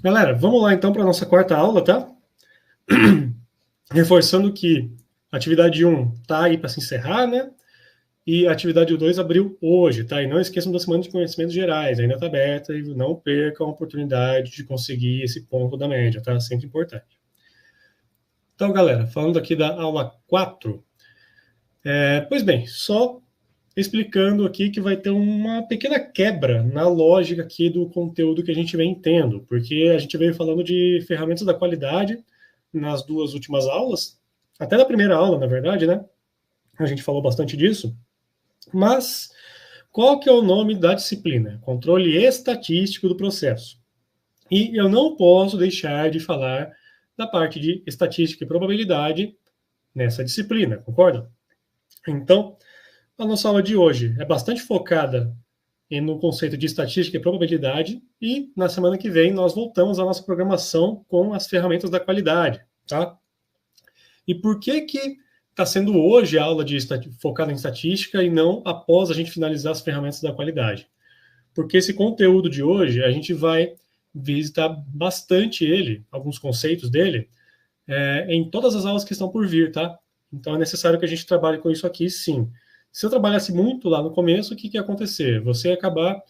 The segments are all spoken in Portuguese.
Galera, vamos lá então para a nossa quarta aula, tá? Reforçando que a atividade 1 tá aí para se encerrar, né? E a atividade 2 abriu hoje, tá? E não esqueçam da semana de conhecimentos gerais, ainda está aberta e não percam a oportunidade de conseguir esse ponto da média, tá? Sempre importante. Então, galera, falando aqui da aula 4, pois bem, só explicando aqui que vai ter uma pequena quebra na lógica aqui do conteúdo que a gente vem tendo, porque a gente veio falando de ferramentas da qualidade nas duas últimas aulas, até na primeira aula, na verdade, né? A gente falou bastante disso, mas qual que é o nome da disciplina? Controle estatístico do processo. E eu não posso deixar de falar da parte de estatística e probabilidade nessa disciplina, concorda? Então, a nossa aula de hoje é bastante focada no conceito de estatística e probabilidade, e na semana que vem nós voltamos à nossa programação com as ferramentas da qualidade, tá? E por que que está sendo hoje a aula focada em estatística e não após a gente finalizar as ferramentas da qualidade? Porque esse conteúdo de hoje a gente vai visitar bastante ele, alguns conceitos dele, em todas as aulas que estão por vir, tá? Então é necessário que a gente trabalhe com isso aqui, sim. Se eu trabalhasse muito lá no começo, o que ia acontecer? Você ia acabar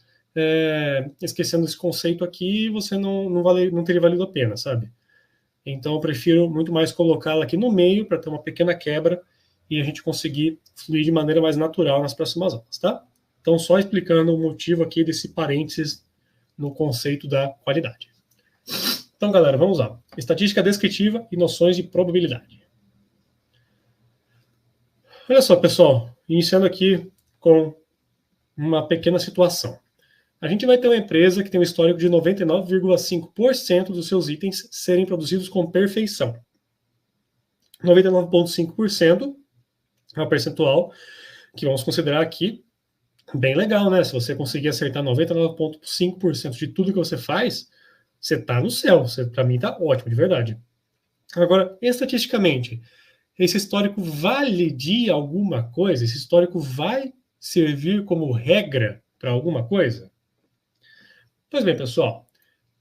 esquecendo esse conceito aqui e você não teria valido a pena, sabe? Então eu prefiro muito mais colocá-la aqui no meio para ter uma pequena quebra e a gente conseguir fluir de maneira mais natural nas próximas aulas, tá? Então só explicando o motivo aqui desse parênteses no conceito da qualidade. Então, galera, vamos lá. Estatística descritiva e noções de probabilidade. Olha só, pessoal, iniciando aqui com uma pequena situação. A gente vai ter uma empresa que tem um histórico de 99,5% dos seus itens serem produzidos com perfeição. 99,5% é um percentual que vamos considerar aqui bem legal, né? Se você conseguir acertar 99,5% de tudo que você faz, você está no céu. Para mim está ótimo, de verdade. Agora, estatisticamente, esse histórico vale de alguma coisa? Esse histórico vai servir como regra para alguma coisa? Pois bem, pessoal,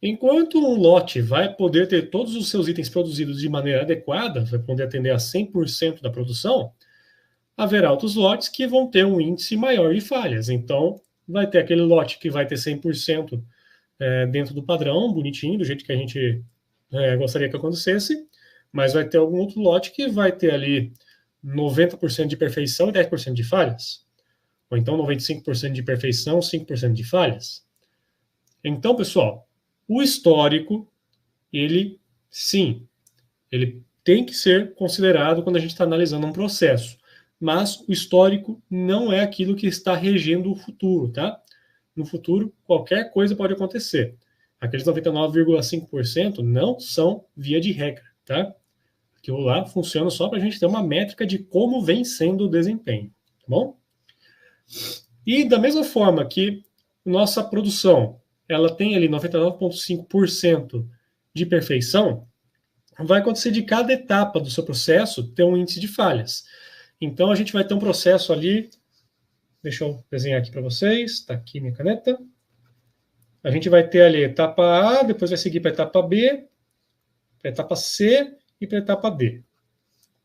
enquanto um lote vai poder ter todos os seus itens produzidos de maneira adequada, vai poder atender a 100% da produção, haverá outros lotes que vão ter um índice maior de falhas. Então, vai ter aquele lote que vai ter 100% dentro do padrão, bonitinho, do jeito que a gente gostaria que acontecesse, mas vai ter algum outro lote que vai ter ali 90% de perfeição e 10% de falhas. Ou então 95% de perfeição, 5% de falhas. Então, pessoal, o histórico, ele, sim, ele tem que ser considerado quando a gente está analisando um processo. Mas o histórico não é aquilo que está regendo o futuro, tá? No futuro, qualquer coisa pode acontecer. Aqueles 99,5% não são via de regra, tá? Aquilo lá funciona só para a gente ter uma métrica de como vem sendo o desempenho, tá bom? E da mesma forma que nossa produção ela tem ali 99,5% de perfeição, vai acontecer de cada etapa do seu processo ter um índice de falhas. Então a gente vai ter um processo ali, deixa eu desenhar aqui para vocês, está aqui minha caneta. A gente vai ter ali etapa A, depois vai seguir para a etapa B, para a etapa C e para a etapa D.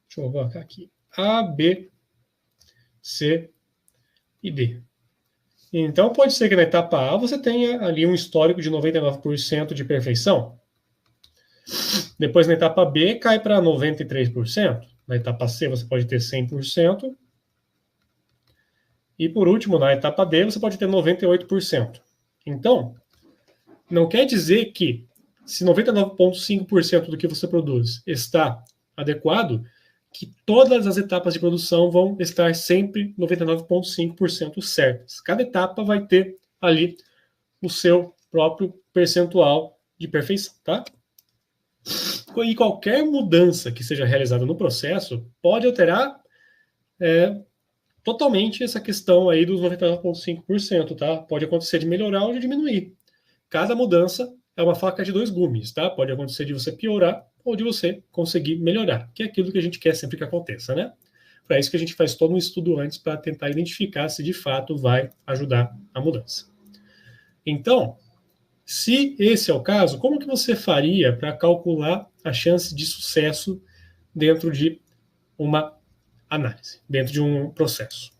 Deixa eu colocar aqui. A, B, C e D. Então, pode ser que na etapa A você tenha ali um histórico de 99% de perfeição. Depois, na etapa B, cai para 93%. Na etapa C, você pode ter 100%. E, por último, na etapa D, você pode ter 98%. Então, não quer dizer que se 99,5% do que você produz está adequado, que todas as etapas de produção vão estar sempre 99,5% certas. Cada etapa vai ter ali o seu próprio percentual de perfeição, tá? E qualquer mudança que seja realizada no processo pode alterar totalmente essa questão aí dos 99,5%, tá? Pode acontecer de melhorar ou de diminuir. Cada mudança é uma faca de dois gumes, tá? Pode acontecer de você piorar ou de você conseguir melhorar, que é aquilo que a gente quer sempre que aconteça, né? Para isso que a gente faz todo um estudo antes para tentar identificar se de fato vai ajudar a mudança. Então, Se esse é o caso, como que você faria para calcular a chance de sucesso dentro de uma análise, dentro de um processo?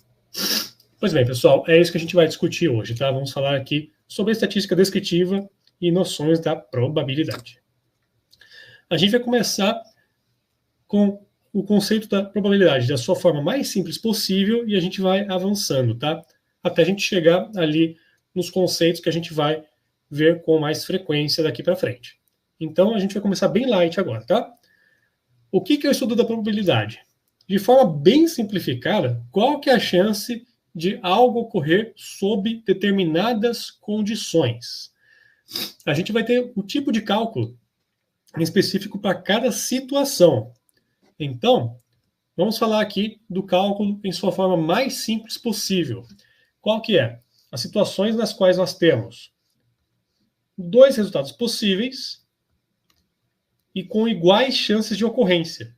Pois bem, pessoal, é isso que a gente vai discutir hoje, tá? Vamos falar aqui sobre a estatística descritiva e noções da probabilidade. A gente vai começar com o conceito da probabilidade da sua forma mais simples possível e a gente vai avançando, tá? Até a gente chegar ali nos conceitos que a gente vai ver com mais frequência daqui para frente. Então, a gente vai começar bem light agora, tá? O que é o estudo da probabilidade? De forma bem simplificada, qual que é a chance de algo ocorrer sob determinadas condições? A gente vai ter o tipo de cálculo em específico para cada situação. Então, vamos falar aqui do cálculo em sua forma mais simples possível. Qual que é? As situações nas quais nós temos dois resultados possíveis e com iguais chances de ocorrência.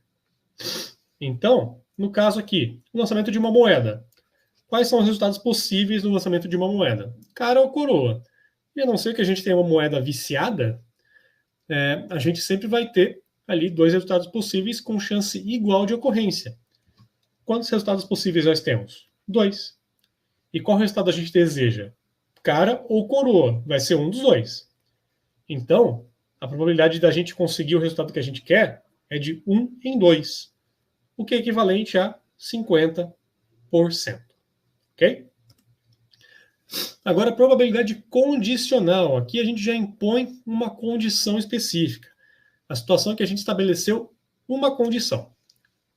Então, no caso aqui, o lançamento de uma moeda. Quais são os resultados possíveis no lançamento de uma moeda? Cara ou coroa? E a não ser que a gente tenha uma moeda viciada, a gente sempre vai ter ali dois resultados possíveis com chance igual de ocorrência. Quantos resultados possíveis nós temos? 2. E qual resultado a gente deseja? Cara ou coroa? Vai ser um dos dois. Então, a probabilidade da gente conseguir o resultado que a gente quer é de 1 em 2, o que é equivalente a 50%. Ok? Agora, a probabilidade condicional. Aqui a gente já impõe uma condição específica. A situação é que a gente estabeleceu uma condição.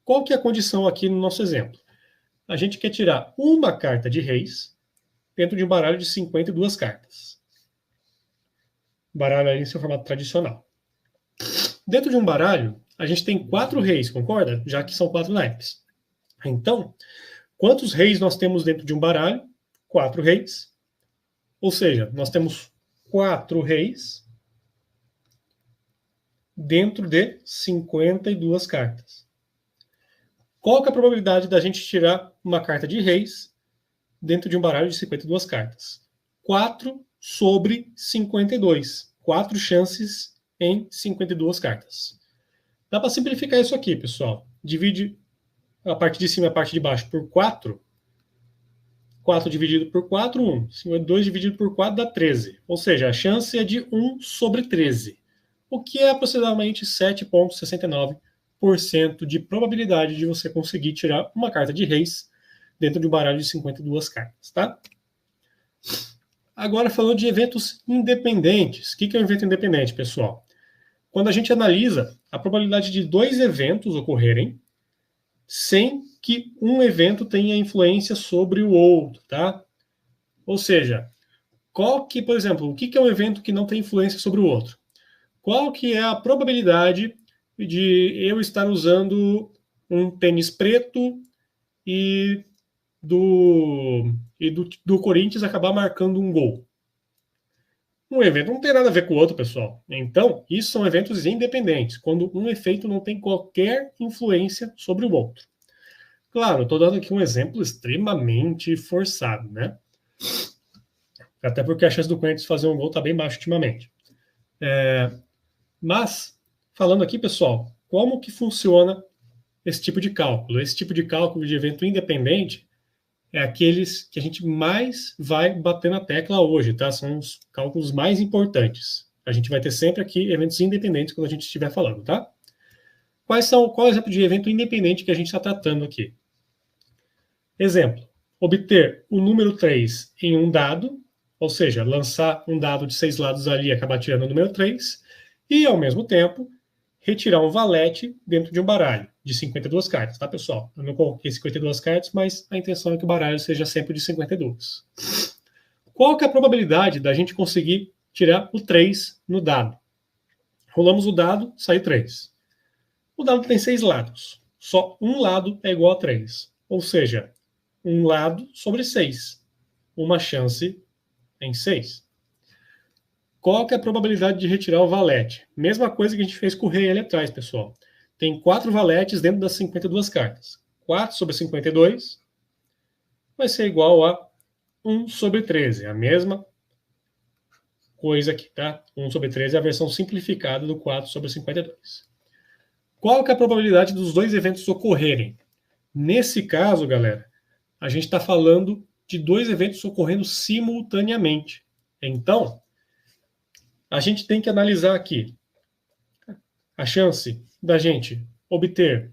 Qual que é a condição aqui no nosso exemplo? A gente quer tirar uma carta de reis dentro de um baralho de 52 cartas. Baralho aí em seu formato tradicional. Dentro de um baralho, a gente tem 4 reis, concorda? Já que são 4 naipes. Então, quantos reis nós temos dentro de um baralho? 4 reis. Ou seja, nós temos 4 reis dentro de 52 cartas. Qual que é a probabilidade da gente tirar uma carta de reis dentro de um baralho de 52 cartas? 4 sobre 52. 4 chances em 52 cartas. Dá para simplificar isso aqui, pessoal. Divide a parte de cima e a parte de baixo por 4. 4 dividido por 4, 1. 52 dividido por 4 dá 13. Ou seja, a chance é de 1 sobre 13. O que é aproximadamente 7,69% de probabilidade de você conseguir tirar uma carta de reis dentro de um baralho de 52 cartas, tá? Agora, falando de eventos independentes. O que é um evento independente, pessoal? Quando a gente analisa a probabilidade de 2 eventos ocorrerem sem que um evento tenha influência sobre o outro, tá? Ou seja, por exemplo, o que é um evento que não tem influência sobre o outro? Qual que é a probabilidade de eu estar usando um tênis preto e do Corinthians acabar marcando um gol? Um evento não tem nada a ver com o outro, pessoal. Então, isso são eventos independentes, quando um efeito não tem qualquer influência sobre o outro. Claro, estou dando aqui um exemplo extremamente forçado, né? Até porque a chance do Corinthians fazer um gol está bem baixa ultimamente. Mas, falando aqui, pessoal, como que funciona esse tipo de cálculo? Esse tipo de cálculo de evento independente é aqueles que a gente mais vai bater na tecla hoje, tá? São os cálculos mais importantes. A gente vai ter sempre aqui eventos independentes quando a gente estiver falando, tá? Qual é o exemplo de evento independente que a gente está tratando aqui? Exemplo, obter o número 3 em um dado, ou seja, lançar um dado de 6 lados ali e acabar tirando o número 3, e, ao mesmo tempo, retirar um valete dentro de um baralho de 52 cartas, tá, pessoal? Eu não coloquei 52 cartas, mas a intenção é que o baralho seja sempre de 52. Qual que é a probabilidade da gente conseguir tirar o 3 no dado? Rolamos o dado, sai 3. O dado tem 6 lados. Só um lado é igual a 3. Ou seja, um lado sobre 6. Uma chance em 6. Qual que é a probabilidade de retirar o valete? Mesma coisa que a gente fez com o rei ali atrás, pessoal. Tem 4 valetes dentro das 52 cartas. 4 sobre 52 vai ser igual a 1 sobre 13. A mesma coisa aqui, tá? 1 sobre 13 é a versão simplificada do 4 sobre 52. Qual que é a probabilidade dos dois eventos ocorrerem? Nesse caso, galera, a gente está falando de dois eventos ocorrendo simultaneamente. Então, a gente tem que analisar aqui a chance da gente obter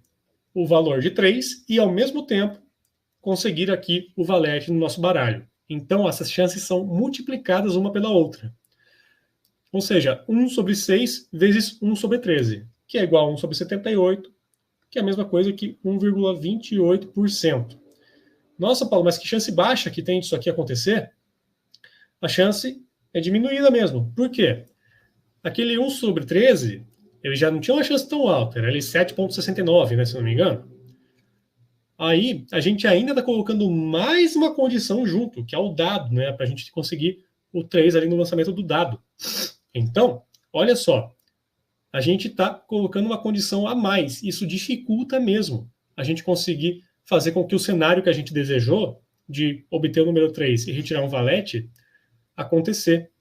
o valor de 3 e, ao mesmo tempo, conseguir aqui o valete no nosso baralho. Então, essas chances são multiplicadas uma pela outra. Ou seja, 1 sobre 6 vezes 1 sobre 13, que é igual a 1 sobre 78, que é a mesma coisa que 1,28%. Nossa, Paulo, mas que chance baixa que tem disso aqui acontecer? A chance é diminuída mesmo. Por quê? Aquele 1 sobre 13, ele já não tinha uma chance tão alta, era ali 7,69, né, se não me engano. Aí, a gente ainda está colocando mais uma condição junto, que é o dado, né, para a gente conseguir o 3 ali no lançamento do dado. Então, olha só, a gente está colocando uma condição a mais. Isso dificulta mesmo a gente conseguir fazer com que o cenário que a gente desejou, de obter o número 3 e retirar um valete, acontecer.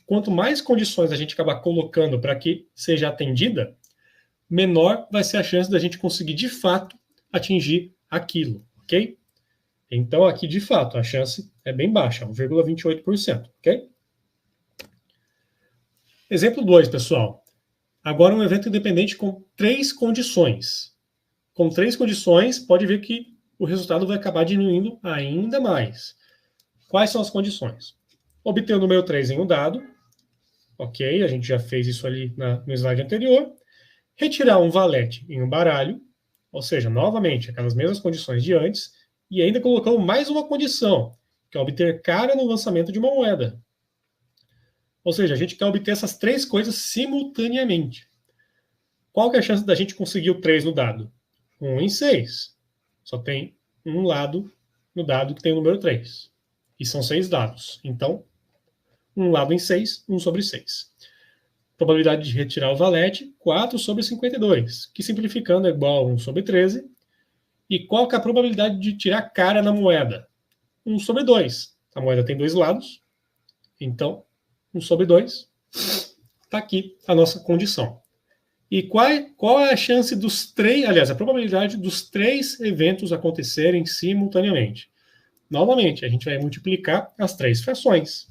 Quanto mais condições a gente acabar colocando para que seja atendida, menor vai ser a chance da gente conseguir, de fato, atingir aquilo, ok? Então, aqui, de fato, a chance é bem baixa, 1,28%, ok? Exemplo 2, pessoal. Agora um evento independente com 3 condições. Com 3 condições, pode ver que o resultado vai acabar diminuindo ainda mais. Quais são as condições? Obter o número 3 em um dado. Ok, a gente já fez isso ali no slide anterior. Retirar um valete em um baralho. Ou seja, novamente, aquelas mesmas condições de antes. E ainda colocamos mais uma condição, que é obter cara no lançamento de uma moeda. Ou seja, a gente quer obter essas 3 coisas simultaneamente. Qual que é a chance da gente conseguir o 3 no dado? 1 em 6. Só tem um lado no dado que tem o número 3. E são 6 dados. Então, um lado em 6, 1 sobre 6. Probabilidade de retirar o valete, 4 sobre 52, que simplificando é igual a 1 sobre 13. E qual que é a probabilidade de tirar cara na moeda? 1 sobre 2. A moeda tem 2 lados. Então, 1 sobre 2. Está aqui a nossa condição. E qual é a chance dos 3, aliás, a probabilidade dos 3 eventos acontecerem simultaneamente? Novamente, a gente vai multiplicar as 3 frações.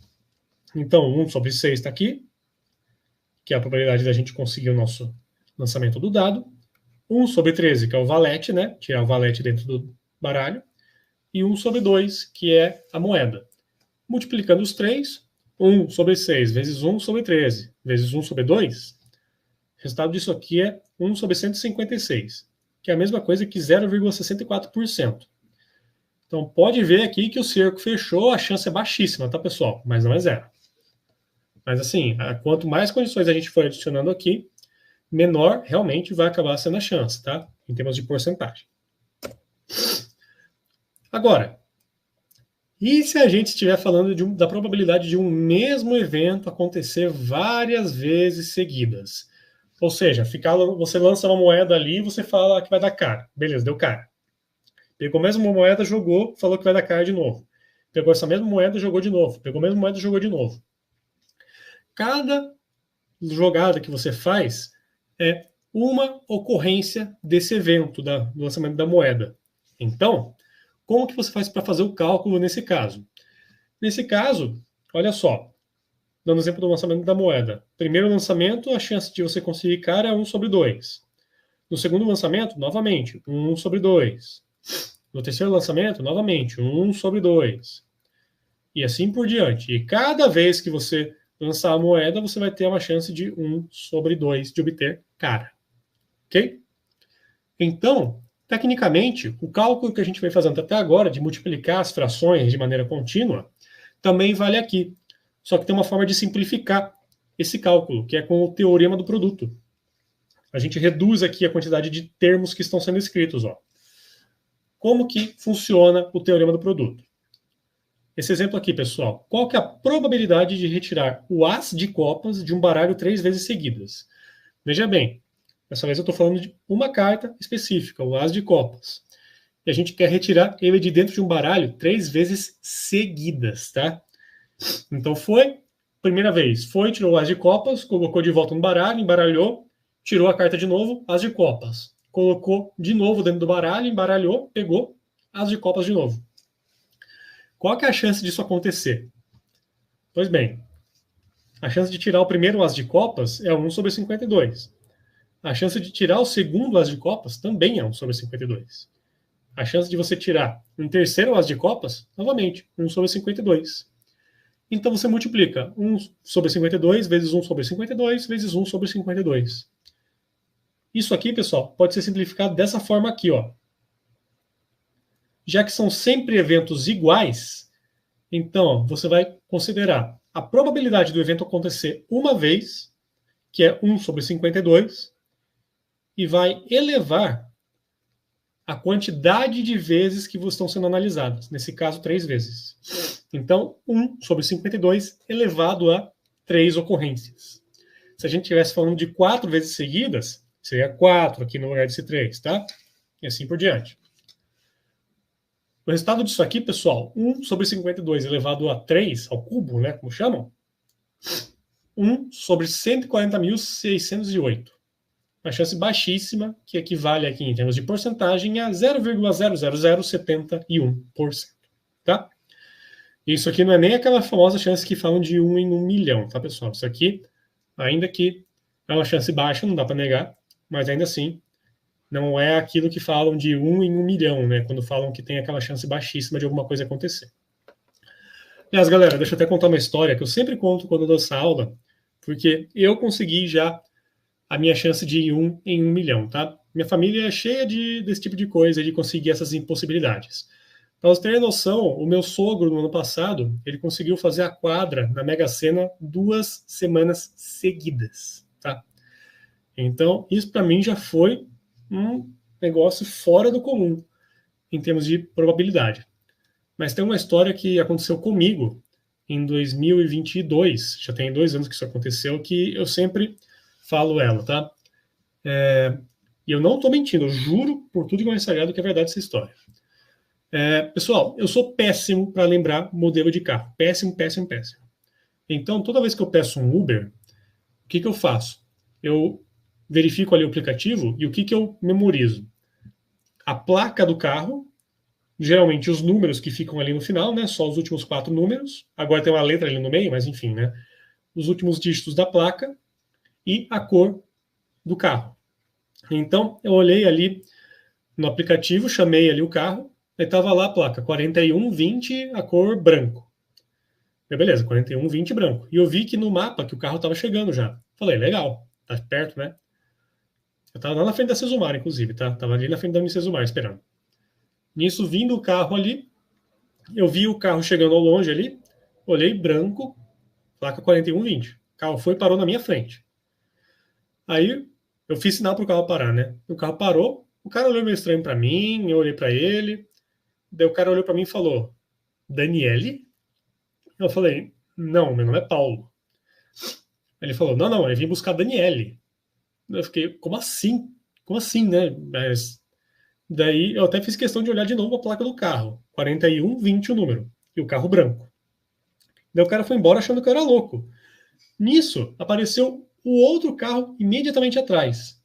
Então, 1 sobre 6 está aqui, que é a probabilidade da gente conseguir o nosso lançamento do dado. 1 sobre 13, que é o valete, né? Tirar o valete dentro do baralho. E 1 sobre 2, que é a moeda. Multiplicando os 3, 1 sobre 6 vezes 1 sobre 13, vezes 1 sobre 2, o resultado disso aqui é 1 sobre 156, que é a mesma coisa que 0,64%. Então, pode ver aqui que o cerco fechou, a chance é baixíssima, tá, pessoal? Mas não é zero. Mas, assim, quanto mais condições a gente for adicionando aqui, menor realmente vai acabar sendo a chance, tá? Em termos de porcentagem. Agora, e se a gente estiver falando da probabilidade de um mesmo evento acontecer várias vezes seguidas? Ou seja, você lança uma moeda ali e você fala que vai dar cara. Beleza, deu cara. Pegou a mesma moeda, jogou, falou que vai dar cara de novo. Pegou essa mesma moeda, jogou de novo. Pegou a mesma moeda, jogou de novo. Cada jogada que você faz é uma ocorrência desse evento, do lançamento da moeda. Então, como que você faz para fazer o cálculo nesse caso? Nesse caso, olha só, dando exemplo do lançamento da moeda. Primeiro lançamento, a chance de você conseguir cara é 1 sobre 2. No segundo lançamento, novamente, 1 sobre 2. No terceiro lançamento, novamente, 1 sobre 2. E assim por diante. E cada vez que você lançar a moeda, você vai ter uma chance de 1 sobre 2 de obter cara. Ok? Então, tecnicamente, o cálculo que a gente vem fazendo até agora, de multiplicar as frações de maneira contínua, também vale aqui. Só que tem uma forma de simplificar esse cálculo, que é com o teorema do produto. A gente reduz aqui a quantidade de termos que estão sendo escritos. Ó. Como que funciona o teorema do produto? Esse exemplo aqui, pessoal. Qual que é a probabilidade de retirar o as de copas de um baralho 3 vezes seguidas? Veja bem, dessa vez eu estou falando de uma carta específica, o as de copas. E a gente quer retirar ele de dentro de um baralho 3 vezes seguidas, tá? Então foi Primeira vez, foi, tirou o as de copas, colocou de volta no baralho, embaralhou, tirou a carta de novo, as de copas. Colocou de novo dentro do baralho, embaralhou, pegou as de copas de novo. Qual que é a chance disso acontecer? Pois bem, a chance de tirar o primeiro as de copas é 1 sobre 52. A chance de tirar o segundo as de copas também é 1 sobre 52. A chance de você tirar um terceiro as de copas, novamente, 1 sobre 52. Então você multiplica 1 sobre 52 vezes 1 sobre 52 vezes 1 sobre 52. Isso aqui, pessoal, pode ser simplificado dessa forma aqui, ó. Já que são sempre eventos iguais, então você vai considerar a probabilidade do evento acontecer uma vez, que é 1 sobre 52, e vai elevar a quantidade de vezes que estão sendo analisadas. Nesse caso, 3 vezes. Então, 1 sobre 52 elevado a 3 ocorrências. Se a gente estivesse falando de 4 vezes seguidas, seria 4 aqui no lugar desse 3, tá? E assim por diante. O resultado disso aqui, pessoal, 1 sobre 52 elevado a 3, ao cubo, né, como chamam, 1 sobre 140.608. Uma chance baixíssima, que equivale aqui em termos de porcentagem a 0,00071%. Tá? Isso aqui não é nem aquela famosa chance que falam de 1 em 1 milhão, tá, pessoal? Isso aqui, ainda que é uma chance baixa, não dá para negar, mas ainda assim, não é aquilo que falam de 1 em 1 milhão, né? Quando falam que tem aquela chance baixíssima de alguma coisa acontecer. Aliás, galera, deixa eu até contar uma história que eu sempre conto quando eu dou essa aula, porque eu consegui já a minha chance de 1 em 1 milhão, tá? Minha família é cheia desse tipo de coisa, de conseguir essas impossibilidades. Para vocês terem noção, o meu sogro, no ano passado, ele conseguiu fazer a quadra na Mega Sena 2 semanas seguidas, tá? Então, isso para mim já foi um negócio fora do comum, em termos de probabilidade. Mas tem uma história que aconteceu comigo em 2022, já tem 2 anos que isso aconteceu, que eu sempre falo ela, tá? E eu não estou mentindo, eu juro por tudo que é sagrado que é verdade essa história. Pessoal, eu sou péssimo para lembrar modelo de carro. Péssimo, péssimo, péssimo. Então, toda vez que eu peço um Uber, o que eu faço? Eu verifico ali o aplicativo e o que eu memorizo? A placa do carro, geralmente os números que ficam ali no final, né? Só os últimos 4 números. Agora tem uma letra ali no meio, mas enfim, né? Os últimos dígitos da placa e a cor do carro. Então, eu olhei ali no aplicativo, chamei ali o carro, aí estava lá a placa 4120, a cor branco. Beleza, 4120 branco. E eu vi que no mapa que o carro estava chegando já. Falei, legal, tá perto, né? Eu estava lá na frente da Cesumar, inclusive, tá? Tava ali na frente da Unicesumar esperando. Nisso, vindo o carro ali, eu vi o carro chegando ao longe ali, olhei branco, placa 4120. O carro foi e parou na minha frente. Aí eu fiz sinal pro carro parar, né? O carro parou, o cara olhou meio estranho para mim, eu olhei para ele, daí o cara olhou para mim e falou: Daniele? Eu falei: não, meu nome é Paulo. Ele falou: não, eu vim buscar a Daniele. Eu fiquei: como assim? Como assim, né? Mas daí eu até fiz questão de olhar de novo a placa do carro, 4120 o número, e o carro branco. Daí o cara foi embora achando que eu era louco. Nisso apareceu o outro carro imediatamente atrás,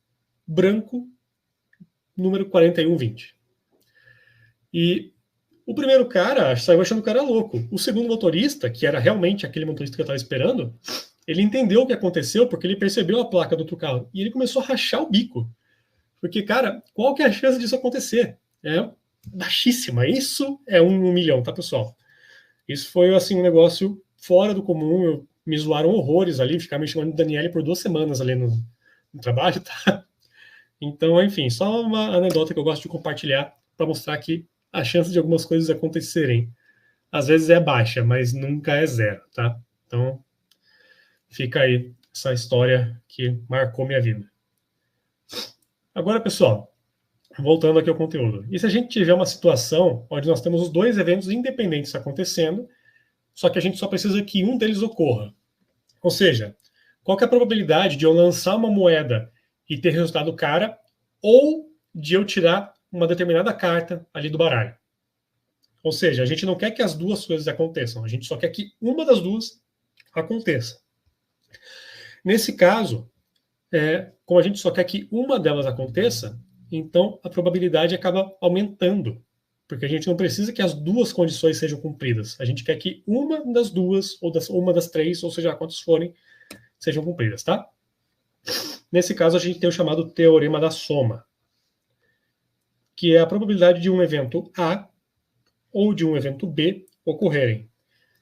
branco, número 4120. E o primeiro cara saiu achando que era louco. O segundo motorista, que era realmente aquele motorista que eu estava esperando, ele entendeu o que aconteceu porque ele percebeu a placa do outro carro. E ele começou a rachar o bico. Porque, cara, qual que é a chance disso acontecer? É baixíssima. Isso é 1 em 1 milhão, tá, pessoal? Isso foi, assim, um negócio fora do comum. Me zoaram horrores ali, ficaram me chamando de Daniele por 2 semanas ali no trabalho, tá? Então, enfim, só uma anedota que eu gosto de compartilhar para mostrar que a chance de algumas coisas acontecerem às vezes é baixa, mas nunca é zero, tá? Então, fica aí essa história que marcou minha vida. Agora, pessoal, voltando aqui ao conteúdo. E se a gente tiver uma situação onde nós temos os 2 eventos independentes acontecendo, só que a gente só precisa que um deles ocorra? Ou seja, qual que é a probabilidade de eu lançar uma moeda e ter resultado cara, ou de eu tirar uma determinada carta ali do baralho? Ou seja, a gente não quer que as duas coisas aconteçam, a gente só quer que uma das duas aconteça. Nesse caso, como a gente só quer que uma delas aconteça, então a probabilidade acaba aumentando, porque a gente não precisa que as duas condições sejam cumpridas. A gente quer que uma das duas, ou uma das três, ou seja, quantas forem, sejam cumpridas, tá? Nesse caso, a gente tem o chamado teorema da soma, que é a probabilidade de um evento A ou de um evento B ocorrerem.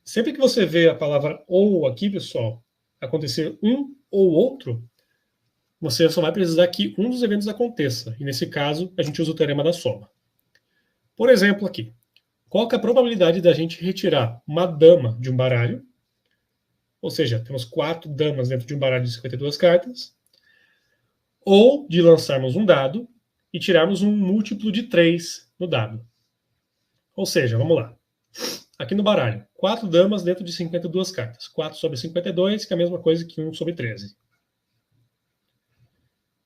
Sempre que você vê a palavra ou aqui, pessoal, acontecer um ou outro, você só vai precisar que um dos eventos aconteça. E nesse caso, a gente usa o teorema da soma. Por exemplo, aqui, qual que é a probabilidade da gente retirar uma dama de um baralho? Ou seja, temos 4 damas dentro de um baralho de 52 cartas. Ou de lançarmos um dado e tirarmos um múltiplo de 3 no dado. Ou seja, vamos lá. Aqui no baralho, 4 damas dentro de 52 cartas. 4 sobre 52, que é a mesma coisa que 1 sobre 13.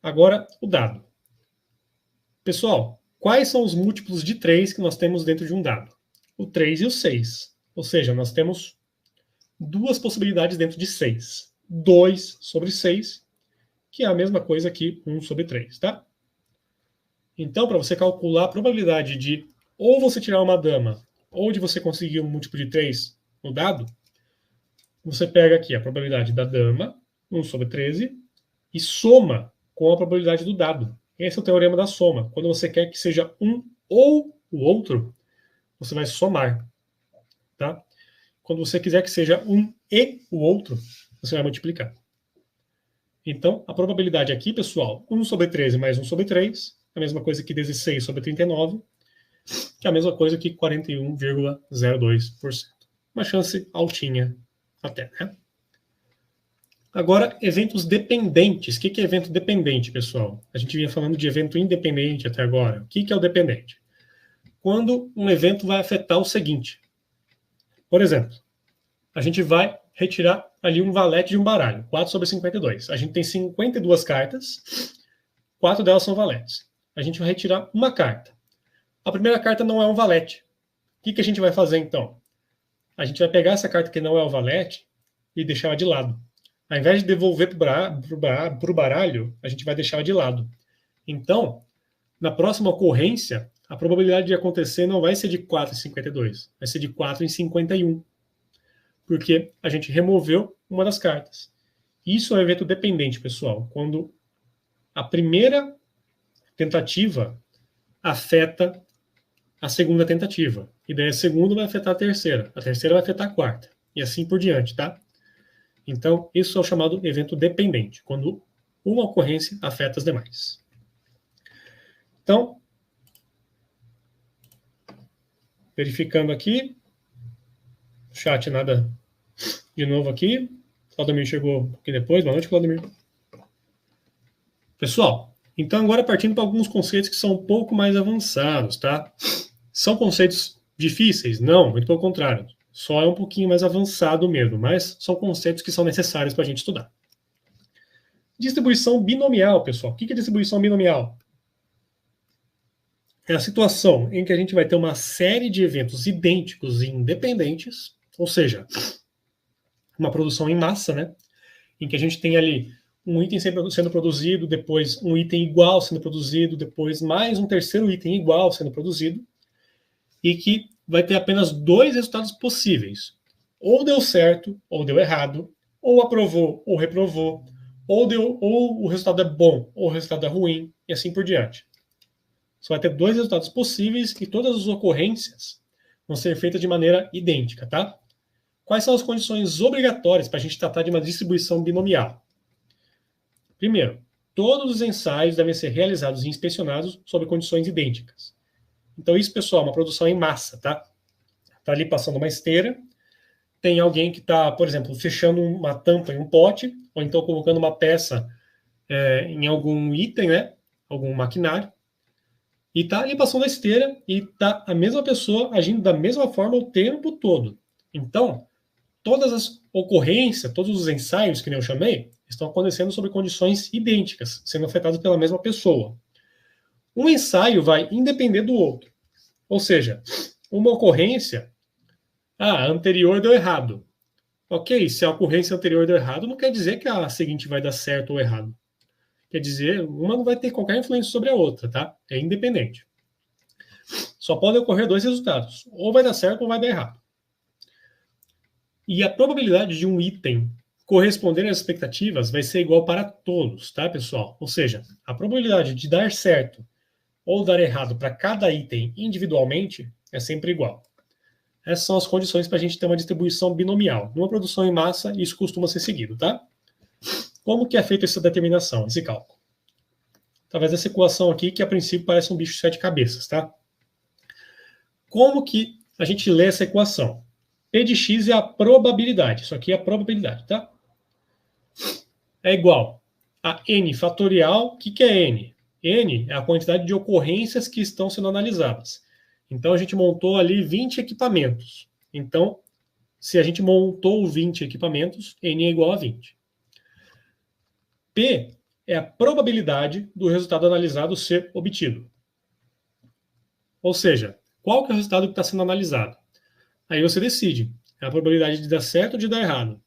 Agora, o dado. Pessoal, quais são os múltiplos de 3 que nós temos dentro de um dado? O 3 e o 6. Ou seja, nós temos duas possibilidades dentro de 6. 2 sobre 6, que é a mesma coisa que 1 sobre 3, tá? Então, para você calcular a probabilidade de ou você tirar uma dama, ou de você conseguir um múltiplo de 3 no dado, você pega aqui a probabilidade da dama, 1 sobre 13, e soma com a probabilidade do dado. Esse é o teorema da soma. Quando você quer que seja um ou o outro, você vai somar. Tá? Quando você quiser que seja um e o outro, você vai multiplicar. Então, a probabilidade aqui, pessoal, 1 sobre 13 mais 1 sobre 3, é a mesma coisa que 16 sobre 39, que é a mesma coisa que 41,02%. Uma chance altinha até, né? Agora, eventos dependentes. O que é evento dependente, pessoal? A gente vinha falando de evento independente até agora. O que é o dependente? Quando um evento vai afetar o seguinte. Por exemplo, a gente vai retirar ali um valete de um baralho, 4 sobre 52. A gente tem 52 cartas, 4 delas são valetes. A gente vai retirar uma carta. A primeira carta não é um valete. O que a gente vai fazer, então? A gente vai pegar essa carta que não é o valete e deixar ela de lado. Ao invés de devolver para o baralho, a gente vai deixar ela de lado. Então, na próxima ocorrência, a probabilidade de acontecer não vai ser de 4 em 52, vai ser de 4 em 51. Porque a gente removeu uma das cartas. Isso é um evento dependente, pessoal. Quando a primeira tentativa afeta a segunda tentativa. E daí a segunda vai afetar a terceira vai afetar a quarta. E assim por diante, tá? Então, isso é o chamado evento dependente, quando uma ocorrência afeta as demais. Então, verificando aqui, chat nada de novo aqui. Claudemir chegou um pouquinho depois. Boa noite, Claudemir. Pessoal, então agora partindo para alguns conceitos que são um pouco mais avançados, tá? São conceitos difíceis? Não, muito pelo contrário. Só é um pouquinho mais avançado mesmo, mas são conceitos que são necessários para a gente estudar. Distribuição binomial, pessoal. O que é distribuição binomial? É a situação em que a gente vai ter uma série de eventos idênticos e independentes, ou seja, uma produção em massa, né? Em que a gente tem ali um item sendo produzido, depois um item igual sendo produzido, depois mais um terceiro item igual sendo produzido, e que vai ter apenas 2 resultados possíveis. Ou deu certo, ou deu errado, ou aprovou, ou reprovou, ou o resultado é bom, ou o resultado é ruim, e assim por diante. Só vai ter 2 resultados possíveis e todas as ocorrências vão ser feitas de maneira idêntica, tá? Quais são as condições obrigatórias para a gente tratar de uma distribuição binomial? Primeiro, todos os ensaios devem ser realizados e inspecionados sob condições idênticas. Então, isso, pessoal, é uma produção em massa, tá? Está ali passando uma esteira, tem alguém que está, por exemplo, fechando uma tampa em um pote, ou então colocando uma peça em algum item, né? Algum maquinário, e está ali passando a esteira e está a mesma pessoa agindo da mesma forma o tempo todo. Então, todas as ocorrências, todos os ensaios que eu chamei, estão acontecendo sob condições idênticas, sendo afetados pela mesma pessoa. Um ensaio vai independer do outro. Ou seja, uma ocorrência, a anterior deu errado. Ok, se a ocorrência anterior deu errado, não quer dizer que a seguinte vai dar certo ou errado. Quer dizer, uma não vai ter qualquer influência sobre a outra, tá? É independente. Só podem ocorrer dois resultados. Ou vai dar certo ou vai dar errado. E a probabilidade de um item corresponder às expectativas vai ser igual para todos, tá, pessoal? Ou seja, a probabilidade de dar certo ou dar errado para cada item individualmente é sempre igual. Essas são as condições para a gente ter uma distribuição binomial. Numa produção em massa, isso costuma ser seguido, tá? Como que é feita essa determinação, esse cálculo? Através dessa equação aqui, que a princípio parece um bicho de 7 cabeças, tá? Como que a gente lê essa equação? P de x é a probabilidade. Isso aqui é a probabilidade, tá? É igual a n fatorial. O que é n? N é a quantidade de ocorrências que estão sendo analisadas. Então, a gente montou ali 20 equipamentos. Então, se a gente montou 20 equipamentos, n é igual a 20. P é a probabilidade do resultado analisado ser obtido. Ou seja, qual que é o resultado que está sendo analisado? Aí você decide. É a probabilidade de dar certo ou de dar errado.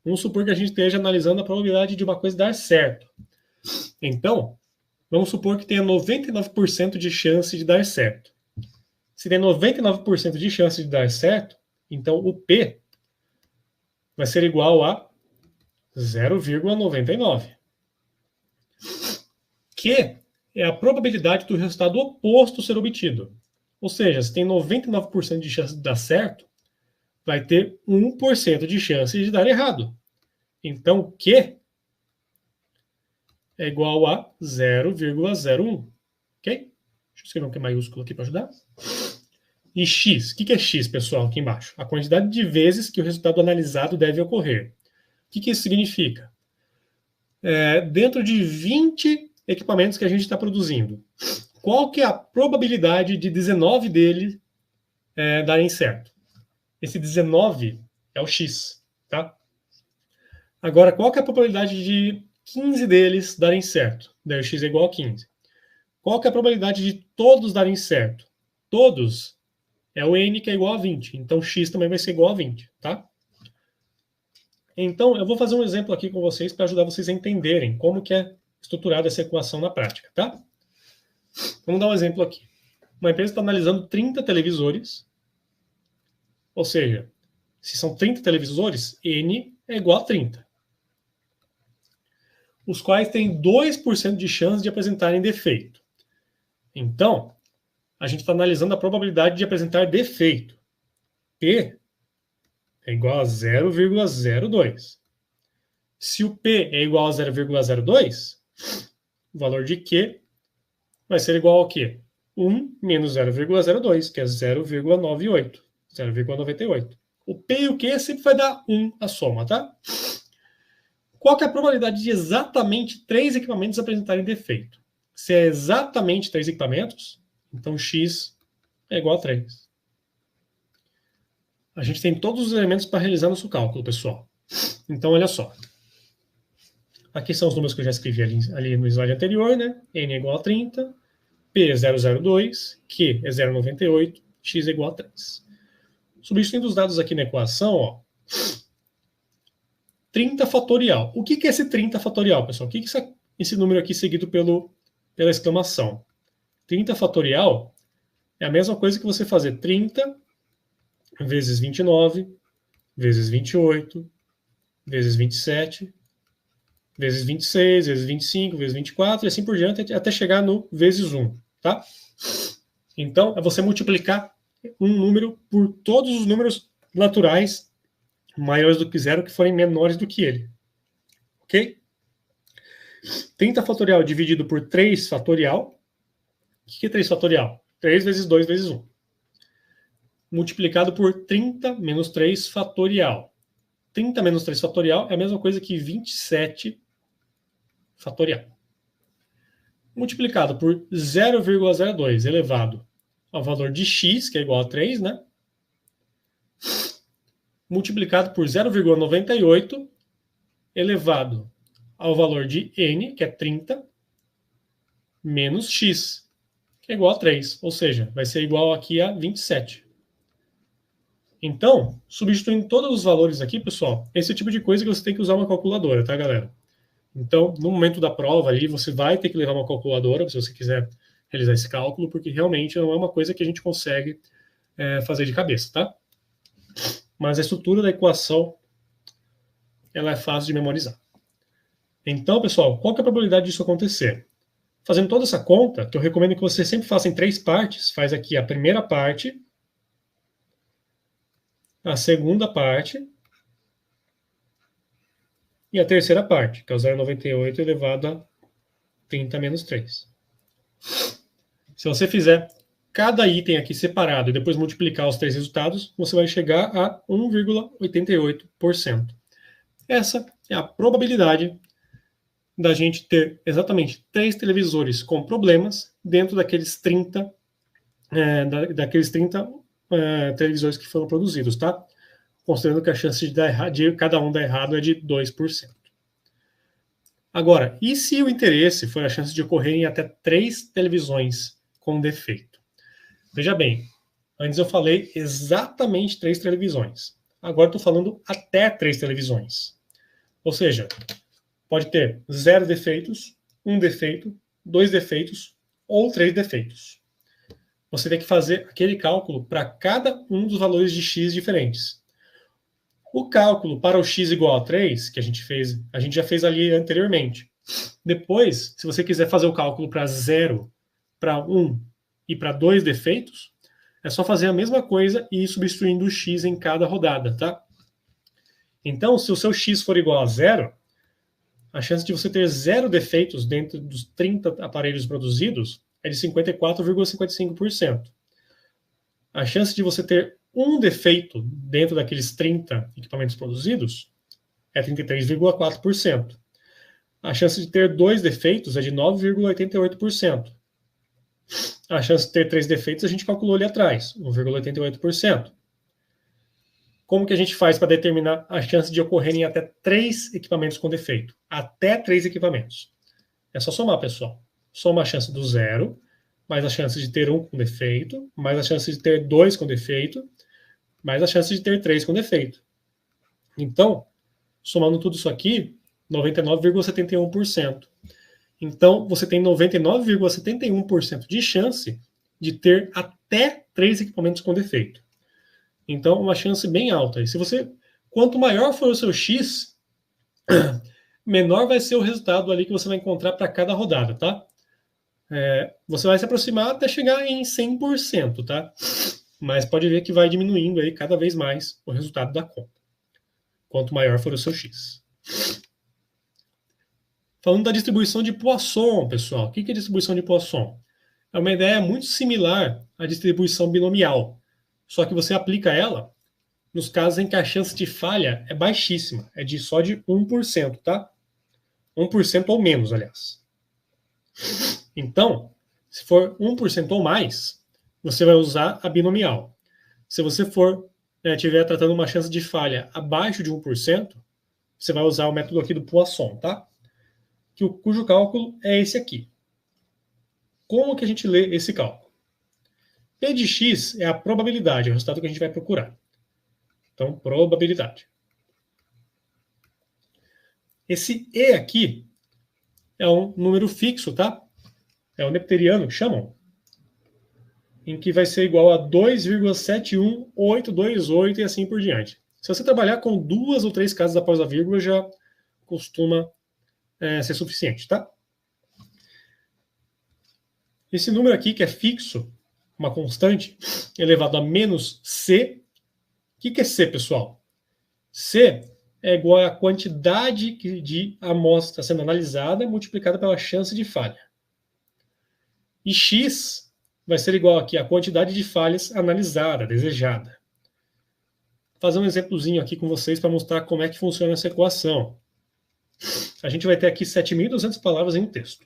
Vamos supor que a gente esteja analisando a probabilidade de uma coisa dar certo. Então, vamos supor que tenha 99% de chance de dar certo. Se tem 99% de chance de dar certo, então o P vai ser igual a 0,99. Que é a probabilidade do resultado oposto ser obtido. Ou seja, se tem 99% de chance de dar certo, vai ter 1% de chance de dar errado. Então, Q é igual a 0,01. Ok? Deixa eu escrever um Q maiúsculo aqui para ajudar. E X, o que é X, pessoal, aqui embaixo? A quantidade de vezes que o resultado analisado deve ocorrer. O que isso significa? Dentro de 20 equipamentos que a gente está produzindo, qual que é a probabilidade de 19 deles darem certo? Esse 19 é o X, tá? Agora, qual que é a probabilidade de 15 deles darem certo? Daí o X é igual a 15. Qual que é a probabilidade de todos darem certo? Todos é o N, que é igual a 20. Então, X também vai ser igual a 20, tá? Então, eu vou fazer um exemplo aqui com vocês para ajudar vocês a entenderem como que é estruturada essa equação na prática, tá? Vamos dar um exemplo aqui. Uma empresa está analisando 30 televisores, ou seja, se são 30 televisores, N é igual a 30. Os quais têm 2% de chance de apresentarem defeito. Então, a gente está analisando a probabilidade de apresentar defeito. P é igual a 0,02. Se o P é igual a 0,02, o valor de Q vai ser igual ao quê? 1 menos 0,02, que é 0,98. 0,98. O P e o Q sempre vai dar 1 a soma, tá? Qual que é a probabilidade de exatamente 3 equipamentos apresentarem defeito? Se é exatamente 3 equipamentos, então X é igual a 3. A gente tem todos os elementos para realizar nosso cálculo, pessoal. Então, olha só. Aqui são os números que eu já escrevi ali no slide anterior, né? N é igual a 30, P é 0,02, Q é 0,98, X é igual a 3. Substituindo os dados aqui na equação, ó, 30 fatorial. O que é esse 30 fatorial, pessoal? O que é esse número aqui seguido pela exclamação? 30 fatorial é a mesma coisa que você fazer 30 vezes 29, vezes 28, vezes 27, vezes 26, vezes 25, vezes 24, e assim por diante, até chegar no vezes 1, tá? Então, é você multiplicar um número por todos os números naturais maiores do que zero que forem menores do que ele. Ok? 30 fatorial dividido por 3 fatorial. O que é 3 fatorial? 3 vezes 2 vezes 1. Multiplicado por 30 menos 3 fatorial. 30 menos 3 fatorial é a mesma coisa que 27 fatorial. Multiplicado por 0,02 elevado ao valor de x, que é igual a 3, né? Multiplicado por 0,98 elevado ao valor de n, que é 30, menos x, que é igual a 3. Ou seja, vai ser igual aqui a 27. Então, substituindo todos os valores aqui, pessoal, esse é o tipo de coisa que você tem que usar uma calculadora, tá, galera? Então, no momento da prova ali, você vai ter que levar uma calculadora, se você quiser realizar esse cálculo, porque realmente não é uma coisa que a gente consegue fazer de cabeça, tá? Mas a estrutura da equação, ela é fácil de memorizar. Então, pessoal, qual que é a probabilidade disso acontecer? Fazendo toda essa conta, que eu recomendo que você sempre faça em 3 partes, faz aqui a primeira parte, a segunda parte e a terceira parte, que é o 0,98 elevado a 30 menos 3. Se você fizer cada item aqui separado e depois multiplicar os 3 resultados, você vai chegar a 1,88%. Essa é a probabilidade da gente ter exatamente 3 televisores com problemas dentro daqueles 30, televisores que foram produzidos, tá? Considerando que a chance de cada um dar errado é de 2%. Agora, e se o interesse for a chance de ocorrerem até 3 televisões com defeito? Veja bem, antes eu falei exatamente 3 televisões. Agora estou falando até 3 televisões. Ou seja, pode ter 0 defeitos, 1 defeito, 2 defeitos ou 3 defeitos. Você tem que fazer aquele cálculo para cada um dos valores de x diferentes. O cálculo para o x igual a 3, que a gente já fez ali anteriormente. Depois, se você quiser fazer o cálculo para 0, para 1 e para 2 defeitos, é só fazer a mesma coisa e ir substituindo o x em cada rodada, tá? Então, se o seu x for igual a 0, a chance de você ter 0 defeitos dentro dos 30 aparelhos produzidos é de 54,55%. A chance de você ter um defeito dentro daqueles 30 equipamentos produzidos é 33,4%. A chance de ter 2 defeitos é de 9,88%. A chance de ter 3 defeitos a gente calculou ali atrás, 1,88%. Como que a gente faz para determinar a chance de ocorrerem até 3 equipamentos com defeito? Até 3 equipamentos. É só somar, pessoal. Soma a chance do 0, mais a chance de ter 1 com defeito, mais a chance de ter 2 com defeito, mais a chance de ter 3 com defeito. Então, somando tudo isso aqui, 99,71%. Então, você tem 99,71% de chance de ter até 3 equipamentos com defeito. Então, uma chance bem alta. E quanto maior for o seu X, menor vai ser o resultado ali que você vai encontrar para cada rodada, tá? Você vai se aproximar até chegar em 100%, tá? Mas pode ver que vai diminuindo aí cada vez mais o resultado da conta. Quanto maior for o seu X. Falando da distribuição de Poisson, pessoal. O que é distribuição de Poisson? É uma ideia muito similar à distribuição binomial. Só que você aplica ela nos casos em que a chance de falha é baixíssima. É só de 1%, tá? 1% ou menos, aliás. Então, se for 1% ou mais, você vai usar a binomial. Se você estiver tratando uma chance de falha abaixo de 1%, você vai usar o método aqui do Poisson, tá? Cujo cálculo é esse aqui. Como que a gente lê esse cálculo? P de x é a probabilidade, é o resultado que a gente vai procurar. Então, probabilidade. Esse E aqui é um número fixo, tá? É o nepteriano que chamam. Em que vai ser igual a 2,71828 e assim por diante. Se você trabalhar com 2 ou 3 casas após a vírgula, já costuma ser suficiente, tá? Esse número aqui, que é fixo, uma constante, elevado a menos C. O que é C, pessoal? C é igual à quantidade de amostra sendo analisada multiplicada pela chance de falha. E X vai ser igual aqui à quantidade de falhas analisada, desejada. Vou fazer um exemplozinho aqui com vocês para mostrar como é que funciona essa equação. A gente vai ter aqui 7.200 palavras em um texto.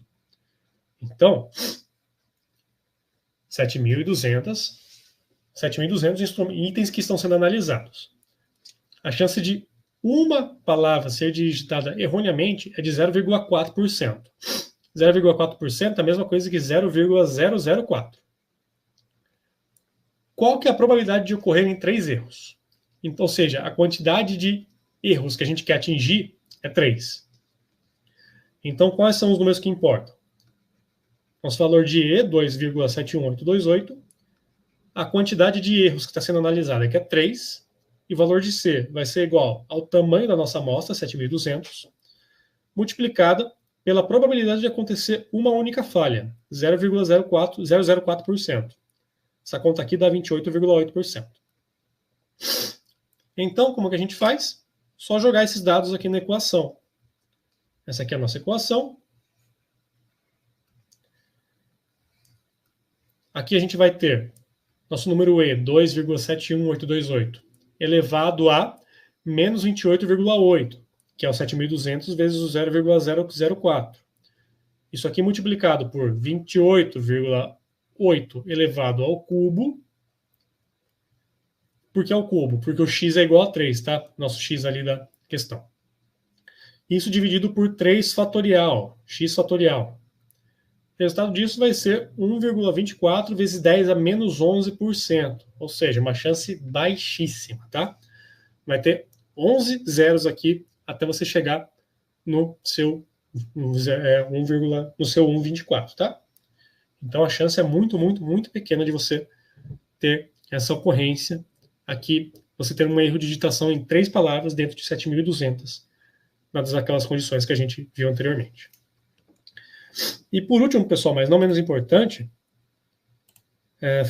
Então, 7.200 itens que estão sendo analisados. A chance de uma palavra ser digitada erroneamente é de 0,4%. 0,4% é a mesma coisa que 0,004. Qual que é a probabilidade de ocorrerem 3 erros? Então, ou seja, a quantidade de erros que a gente quer atingir é 3. Então, quais são os números que importam? Nosso valor de E, 2,71828. A quantidade de erros que está sendo analisada é que é 3. E o valor de C vai ser igual ao tamanho da nossa amostra, 7.200, multiplicada pela probabilidade de acontecer uma única falha, 0,004%. Essa conta aqui dá 28,8%. Então, como que a gente faz? Só jogar esses dados aqui na equação. Essa aqui é a nossa equação. Aqui a gente vai ter nosso número E, 2,71828, elevado a menos 28,8, que é o 7.200 vezes o 0,004. Isso aqui multiplicado por 28,8 elevado ao cubo. Por que ao cubo? Porque o x é igual a 3, tá? Nosso x ali da questão. Isso dividido por 3 fatorial, x fatorial. O resultado disso vai ser 1,24 vezes 10 a menos 11%, ou seja, uma chance baixíssima, tá? Vai ter 11 zeros aqui até você chegar no seu 1,24, tá? Então a chance é muito, muito, muito pequena de você ter essa ocorrência aqui, você ter um erro de digitação em 3 palavras dentro de 7.200, naquelas condições que a gente viu anteriormente. E por último, pessoal, mas não menos importante,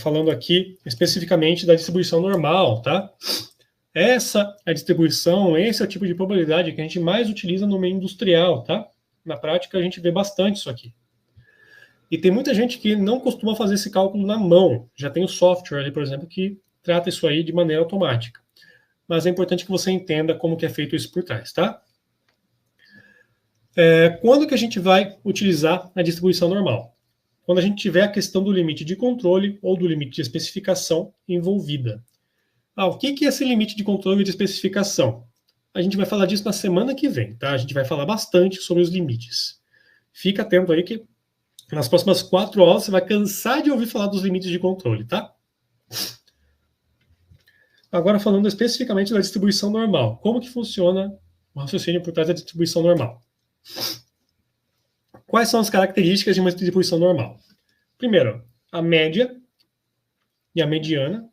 falando aqui especificamente da distribuição normal, tá? Essa é a distribuição, esse é o tipo de probabilidade que a gente mais utiliza no meio industrial, tá? Na prática, a gente vê bastante isso aqui. E tem muita gente que não costuma fazer esse cálculo na mão. Já tem o software ali, por exemplo, que trata isso aí de maneira automática. Mas é importante que você entenda como que é feito isso por trás, tá? Quando que a gente vai utilizar a distribuição normal? Quando a gente tiver a questão do limite de controle ou do limite de especificação envolvida. O que é esse limite de controle e de especificação? A gente vai falar disso na semana que vem, tá? A gente vai falar bastante sobre os limites. Fica atento aí que nas próximas 4 aulas você vai cansar de ouvir falar dos limites de controle, tá? Agora falando especificamente da distribuição normal. Como que funciona o raciocínio por trás da distribuição normal? Quais são as características de uma distribuição normal? Primeiro, a média e a mediana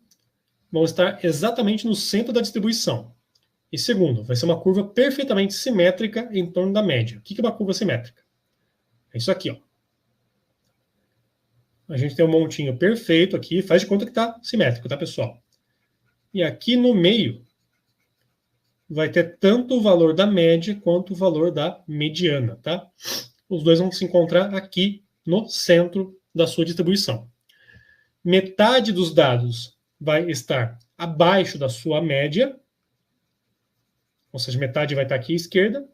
vão estar exatamente no centro da distribuição. E segundo, vai ser uma curva perfeitamente simétrica em torno da média. O que é uma curva simétrica? É isso aqui, ó. A gente tem um montinho perfeito aqui, faz de conta que está simétrico, tá, pessoal? E aqui no meio vai ter tanto o valor da média quanto o valor da mediana, tá? Os dois vão se encontrar aqui no centro da sua distribuição. Metade dos dados vai estar abaixo da sua média, ou seja, metade vai estar aqui à esquerda,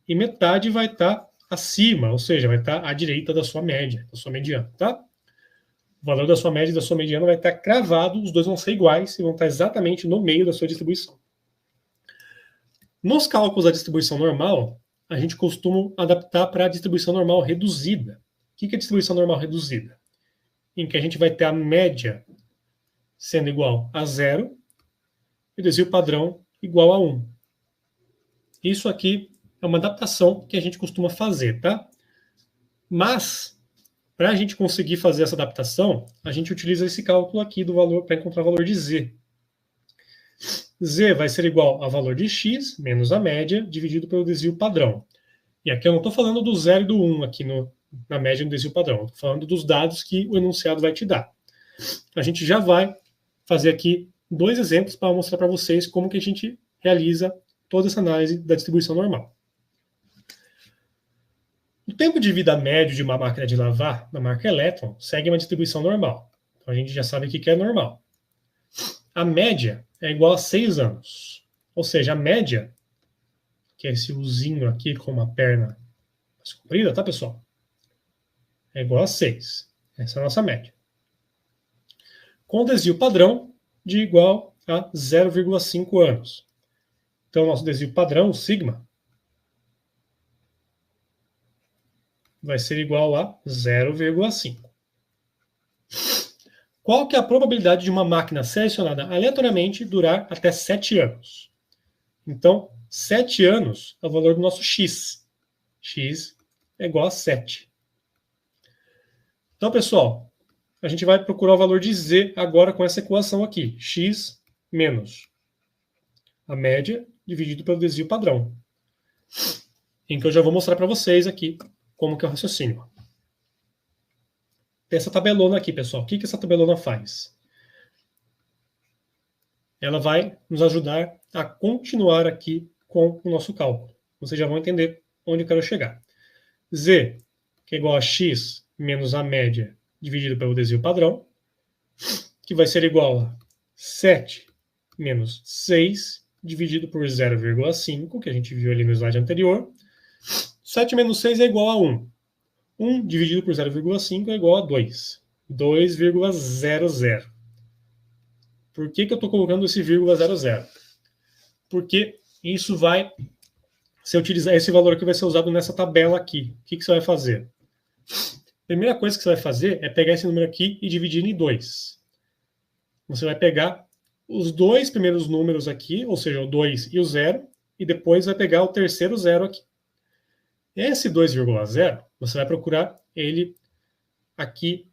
e metade vai estar acima, ou seja, vai estar à direita da sua média, da sua mediana, tá? O valor da sua média e da sua mediana vai estar cravado, os dois vão ser iguais e vão estar exatamente no meio da sua distribuição. Nos cálculos da distribuição normal, a gente costuma adaptar para a distribuição normal reduzida. O que é distribuição normal reduzida? Em que a gente vai ter a média sendo igual a 0 e o desvio padrão igual a 1. Isso aqui é uma adaptação que a gente costuma fazer, tá? Mas, para a gente conseguir fazer essa adaptação, a gente utiliza esse cálculo aqui do valor para encontrar o valor de z. Z vai ser igual ao valor de x menos a média dividido pelo desvio padrão. E aqui eu não estou falando do 0 e do 1 aqui na média do desvio padrão. Estou falando dos dados que o enunciado vai te dar. A gente já vai fazer aqui 2 exemplos para mostrar para vocês como que a gente realiza toda essa análise da distribuição normal. O tempo de vida médio de uma máquina de lavar, da marca Electron, segue uma distribuição normal. Então a gente já sabe o que é normal. A média é igual a 6 anos. Ou seja, a média, que é esse uzinho aqui com uma perna mais comprida, tá, pessoal? É igual a 6. Essa é a nossa média. Com desvio padrão de igual a 0,5 anos. Então, nosso desvio padrão, o sigma, vai ser igual a 0,5. Qual que é a probabilidade de uma máquina selecionada aleatoriamente durar até 7 anos? Então, 7 anos é o valor do nosso x. X é igual a 7. Então, pessoal, a gente vai procurar o valor de z agora com essa equação aqui. X menos a média dividido pelo desvio padrão. Em que eu já vou mostrar para vocês aqui como que é o raciocínio. Tem essa tabelona aqui, pessoal. O que essa tabelona faz? Ela vai nos ajudar a continuar aqui com o nosso cálculo. Vocês já vão entender onde eu quero chegar. Z, que é igual a x menos a média dividido pelo desvio padrão, que vai ser igual a 7 menos 6 dividido por 0,5, que a gente viu ali no slide anterior. 7 menos 6 é igual a 1. 1 dividido por 0,5 é igual a 2. 2,00. Por que eu estou colocando esse vírgula 00? Porque isso vai ser utilizado, esse valor aqui vai ser usado nessa tabela aqui. O que você vai fazer? A primeira coisa que você vai fazer é pegar esse número aqui e dividir em 2. Você vai pegar os dois primeiros números aqui, ou seja, o 2 e o 0, e depois vai pegar o terceiro zero aqui. Esse 2,0, você vai procurar ele aqui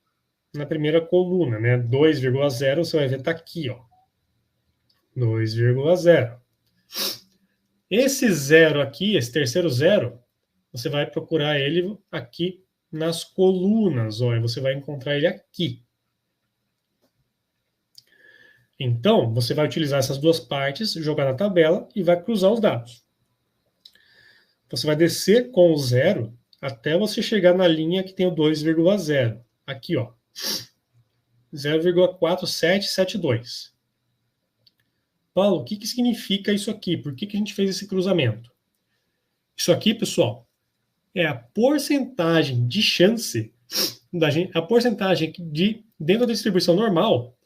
na primeira coluna, né? 2,0 você vai ver está aqui, ó. 2,0. Esse zero aqui, esse terceiro zero, você vai procurar ele aqui nas colunas, ó, e você vai encontrar ele aqui. Então, você vai utilizar essas duas partes, jogar na tabela e vai cruzar os dados. Você vai descer com o zero até você chegar na linha que tem o 2,0. Aqui, ó. 0,4772. Paulo, o que significa isso aqui? Por que a gente fez esse cruzamento? Isso aqui, pessoal, é a porcentagem de chance, a porcentagem dentro da distribuição normal,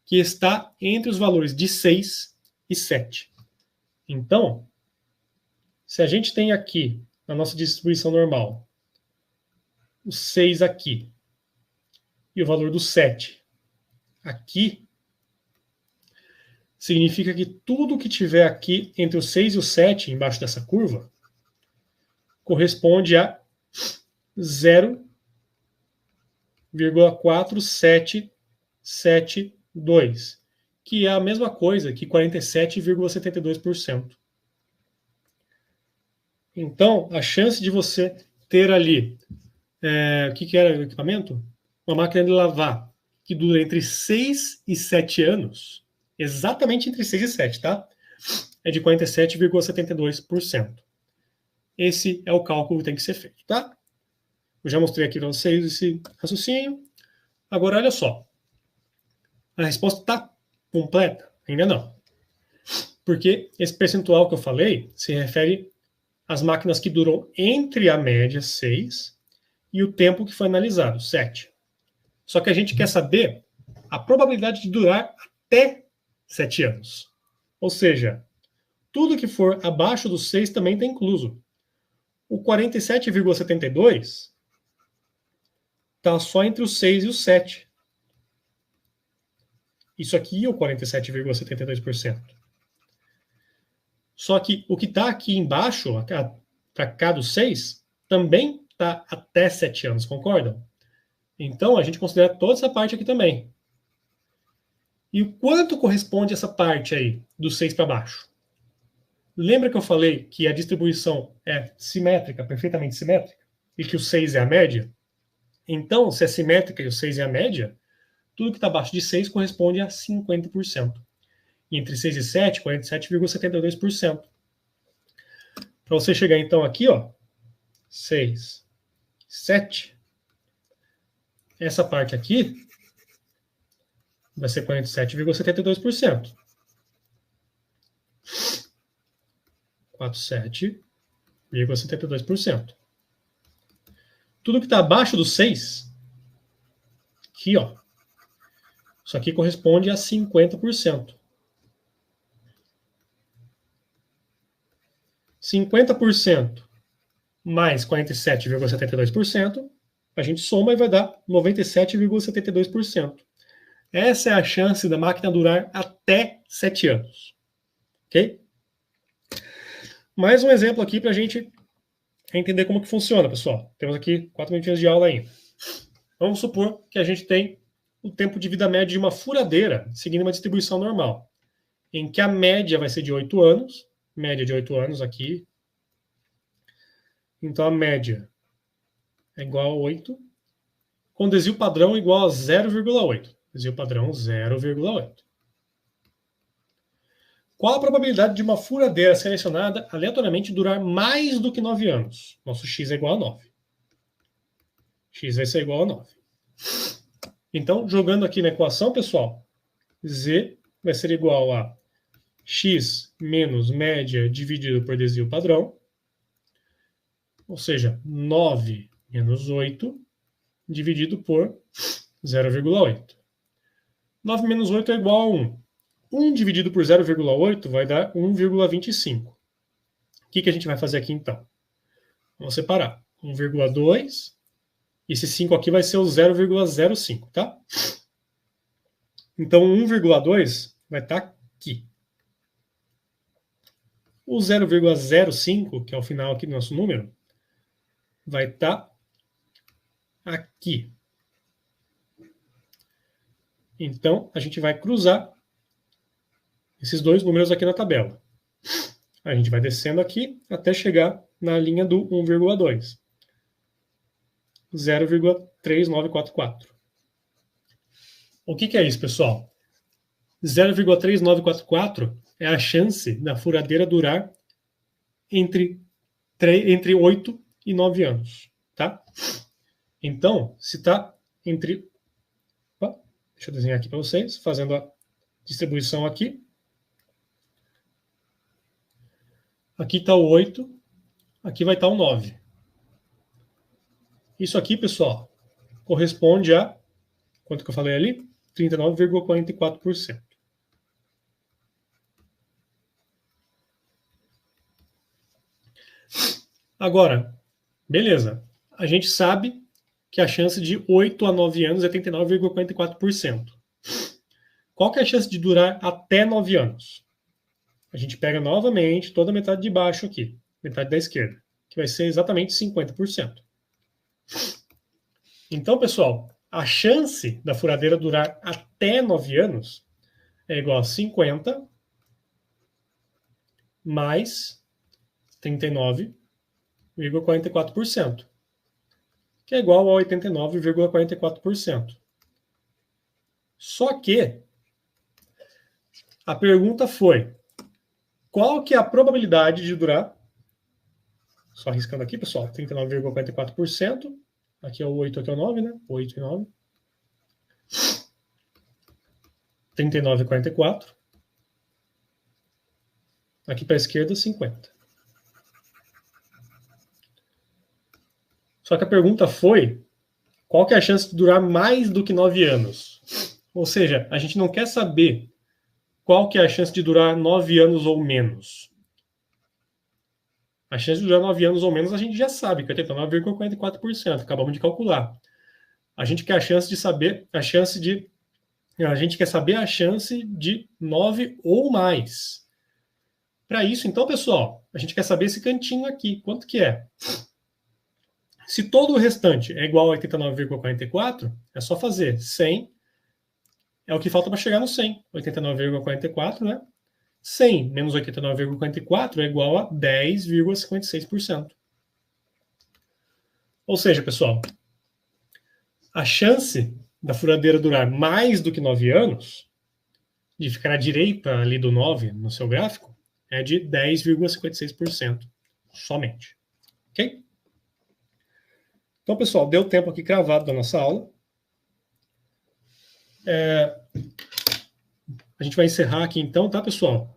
que está entre os valores de 6 e 7. Então, se a gente tem aqui, na nossa distribuição normal, o 6 aqui, e o valor do 7 aqui, significa que tudo que tiver aqui entre o 6 e o 7, embaixo dessa curva, corresponde a 0,4772, que é a mesma coisa que 47,72%. Então, a chance de você ter ali, o que era o equipamento? Uma máquina de lavar que dura entre 6 e 7 anos, exatamente entre 6 e 7, tá? É de 47,72%. Esse é o cálculo que tem que ser feito, tá? Eu já mostrei aqui para vocês esse raciocínio. Agora, olha só. A resposta está completa? Ainda não. Porque esse percentual que eu falei se refere às máquinas que duram entre a média 6 e o tempo que foi analisado, 7. Só que a gente quer saber a probabilidade de durar até 7 anos. Ou seja, tudo que for abaixo dos 6 também está incluso. O 47,72 está só entre os 6 e os 7. Isso aqui é o 47,72%. Só que o que está aqui embaixo, para cá dos 6, também está até 7 anos, concordam? Então, a gente considera toda essa parte aqui também. E o quanto corresponde essa parte aí, dos 6 para baixo? Lembra que eu falei que a distribuição é simétrica, perfeitamente simétrica? E que o 6 é a média? Então, se é simétrica e o 6 é a média, tudo que está abaixo de 6 corresponde a 50%. E entre 6 e 7, 47,72%. Para você chegar, então, aqui, ó, 6, 7, essa parte aqui vai ser 47,72%. 47,72%. Tudo que está abaixo do 6, aqui, ó, isso aqui corresponde a 50%. 50% mais 47,72%, a gente soma e vai dar 97,72%. Essa é a chance da máquina durar até 7 anos. Ok? Mais um exemplo aqui para a gente entender como que funciona, pessoal. Temos aqui 4 minutinhos de aula ainda. Vamos supor que a gente tem o tempo de vida médio de uma furadeira, seguindo uma distribuição normal, em que a média vai ser de 8 anos, média de 8 anos aqui. Então a média é igual a 8, com desvio padrão igual a 0,8. Desvio padrão 0,8. Qual a probabilidade de uma furadeira selecionada aleatoriamente durar mais do que 9 anos? Nosso x é igual a 9. X vai ser igual a 9. Então, jogando aqui na equação, pessoal, z vai ser igual a x menos média dividido por desvio padrão, ou seja, 9 menos 8 dividido por 0,8. 9 menos 8 é igual a 1. 1 dividido por 0,8 vai dar 1,25. O que a gente vai fazer aqui, então? Vamos separar. 1,2. Esse 5 aqui vai ser o 0,05, tá? Então, 1,2 vai estar aqui. O 0,05, que é o final aqui do nosso número, vai estar aqui. Então, a gente vai cruzar esses dois números aqui na tabela. A gente vai descendo aqui até chegar na linha do 1,2. 0,3944. O que é isso, pessoal? 0,3944 é a chance da furadeira durar entre 8 e 9 anos, tá? Então, se está entre... Deixa eu desenhar aqui para vocês, fazendo a distribuição aqui. Aqui está o 8, aqui vai estar o 9. Isso aqui, pessoal, corresponde a, quanto que eu falei ali? 39,44%. Agora, beleza. A gente sabe que a chance de 8 a 9 anos é 39,44%. Qual que é a chance de durar até 9 anos? A gente pega novamente toda a metade de baixo aqui, metade da esquerda, que vai ser exatamente 50%. Então, pessoal, a chance da furadeira durar até 9 anos é igual a 50 mais 39,44%, que é igual a 89,44%. Só que a pergunta foi: qual que é a probabilidade de durar? Só riscando aqui, pessoal, 39,44%. Aqui é o 8, aqui é o 9, né? 8 e 9. 39,44. Aqui para a esquerda, 50. Só que a pergunta foi: qual que é a chance de durar mais do que 9 anos? Ou seja, a gente não quer saber qual que é a chance de durar 9 anos ou menos. A chance de durar 9 anos ou menos a gente já sabe, que é 89,44%. Acabamos de calcular. A gente quer a chance de saber a chance de... A gente quer saber a chance de 9 ou mais. Para isso, então, pessoal, a gente quer saber esse cantinho aqui. Quanto que é? Se todo o restante é igual a 89,44, é só fazer 100. É o que falta para chegar no 100. 89,44, né? 100 menos 89,44 é igual a 10,56%. Ou seja, pessoal, a chance da furadeira durar mais do que 9 anos, de ficar à direita ali do 9 no seu gráfico, é de 10,56% somente. Ok? Então, pessoal, deu tempo aqui cravado da nossa aula. A gente vai encerrar aqui então, tá, pessoal?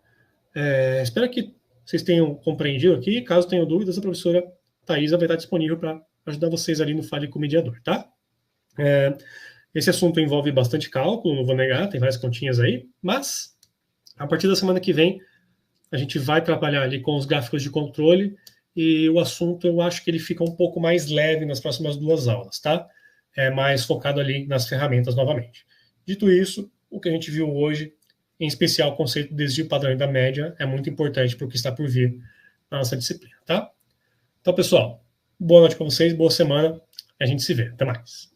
Espero que vocês tenham compreendido aqui. Caso tenham dúvidas, a professora Thaisa vai estar disponível para ajudar vocês ali no Fale com o Mediador, tá? Esse assunto envolve bastante cálculo, não vou negar, tem várias continhas aí, mas a partir da semana que vem a gente vai trabalhar ali com os gráficos de controle e o assunto eu acho que ele fica um pouco mais leve nas próximas 2 aulas, tá? É mais focado ali nas ferramentas novamente. Dito isso, o que a gente viu hoje, em especial o conceito do desvio padrão da média, é muito importante para o que está por vir na nossa disciplina, tá? Então, pessoal, boa noite para vocês, boa semana, a gente se vê. Até mais.